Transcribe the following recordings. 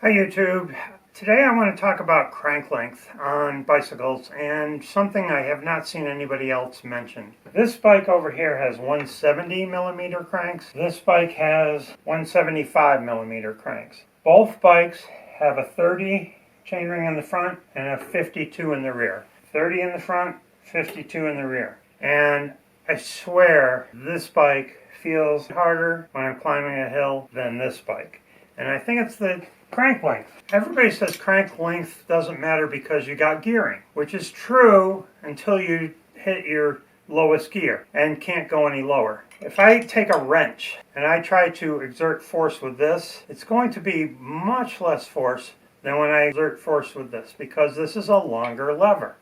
Hi YouTube. Today I want to talk about crank length on bicycles and something I have not seen anybody else mention. This bike over here has 170 millimeter cranks. This bike has 175 millimeter cranks. Both bikes have a 30 chainring in the front and a 52 in the rear. 30 in the front, 52 in the rear. And I swear this bike feels harder when I'm climbing a hill than this bike. And I think it's the crank length. Everybody says crank length doesn't matter because you got gearing, which is true until you hit your lowest gear and can't go any lower. If I take a wrench and I try to exert force with this, it's going to be much less force than when I exert force with this because this is a longer lever.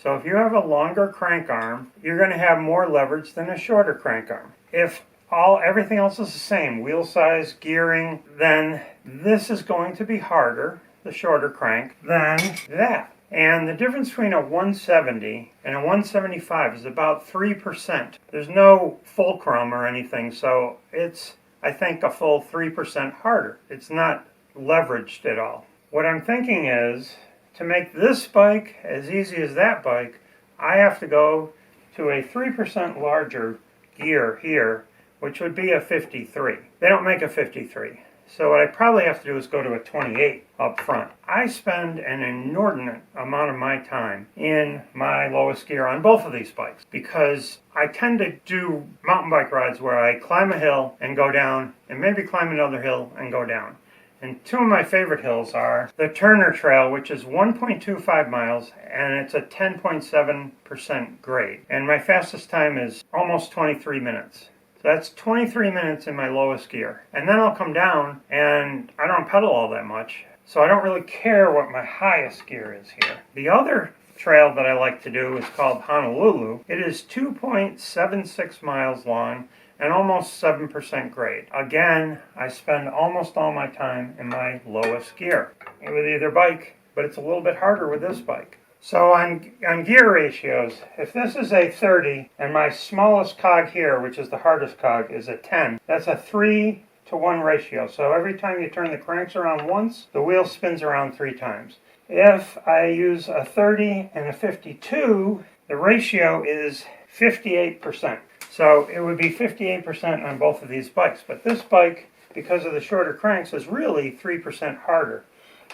So if you have a longer crank arm, you're going to have more leverage than a shorter crank arm. If everything else is the same, wheel size, gearing, then this is going to be harder, the shorter crank, than that. And the difference between a 170 and a 175 is about 3%. There's no fulcrum or anything, so it's, I think, a full 3% harder. It's not leveraged at all. What I'm thinking is, to make this bike as easy as that bike, I have to go to a 3% larger gear here, which would be a 53. They don't make a 53. So what I probably have to do is go to a 28 up front. I spend an inordinate amount of my time in my lowest gear on both of these bikes because I tend to do mountain bike rides where I climb a hill and go down and maybe climb another hill and go down. And two of my favorite hills are the Turner Trail, which is 1.25 miles, and it's a 10.7% grade. And my fastest time is almost 23 minutes. So that's 23 minutes in my lowest gear. And then I'll come down, and I don't pedal all that much, so I don't really care what my highest gear is here. The other trail that I like to do is called Honolulu. It is 2.76 miles long and almost 7% grade. Again, I spend almost all my time in my lowest gear with either bike, but it's a little bit harder with this bike. So on gear ratios, if this is a 30 and my smallest cog here, which is the hardest cog, is a 10, that's a 3-to-1 ratio. So every time you turn the cranks around once, the wheel spins around 3 times. If I use a 30 and a 52, the ratio is 58%. So it would be 58% on both of these bikes. But this bike, because of the shorter cranks, is really 3% harder.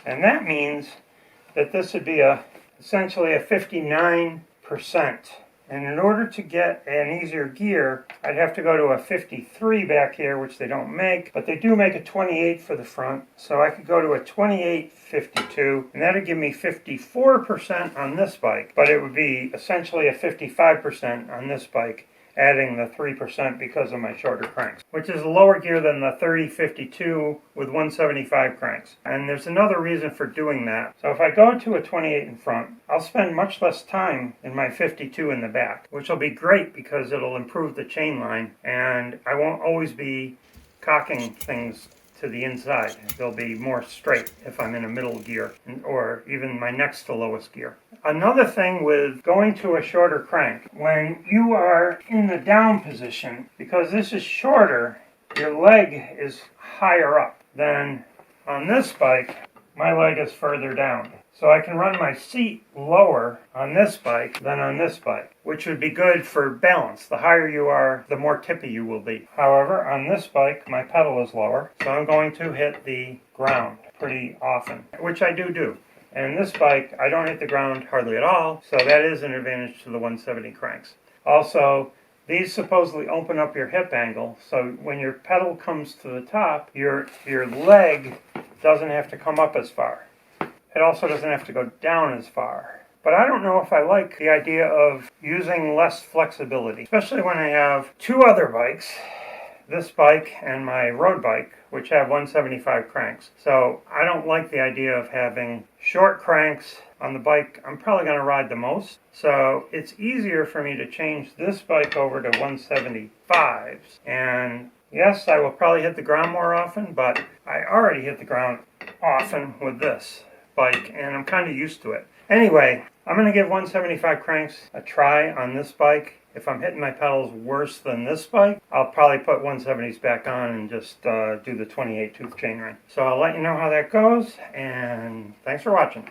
And that means that this would be essentially a 59%. And in order to get an easier gear, I'd have to go to a 53 back here, which they don't make, but they do make a 28 for the front. So I could go to a 28-52, and that would give me 54% on this bike, but it would be essentially a 55% on this bike, adding the 3% because of my shorter cranks, which is a lower gear than the 30-52 with 175 cranks. And there's another reason for doing that. So if I go to a 28 in front, I'll spend much less time in my 52 in the back, which will be great because it'll improve the chain line, and I won't always be cocking things to the inside. They'll be more straight if I'm in a middle gear or even my next to lowest gear. Another thing with going to a shorter crank, when you are in the down position, because this is shorter, your leg is higher up. Than on this bike, my leg is further down. So I can run my seat lower on this bike than on this bike, which would be good for balance. The higher you are, the more tippy you will be. However, on this bike, my pedal is lower, so I'm going to hit the ground pretty often, which I do. And this bike, I don't hit the ground hardly at all, so that is an advantage to the 170 cranks. Also, these supposedly open up your hip angle, so when your pedal comes to the top, your leg doesn't have to come up as far. It also doesn't have to go down as far. But I don't know if I like the idea of using less flexibility, especially when I have two other bikes, this bike and my road bike, which have 175 cranks. So I don't like the idea of having short cranks on the bike I'm probably going to ride the most. So it's easier for me to change this bike over to 175s. And yes, I will probably hit the ground more often, but I already hit the ground often with this bike, and I'm kind of used to it. Anyway, I'm going to give 175 cranks a try on this bike. If I'm hitting my pedals worse than this spike, I'll probably put 170s back on and just do the 28 tooth chain ring. So I'll let you know how that goes, and thanks for watching.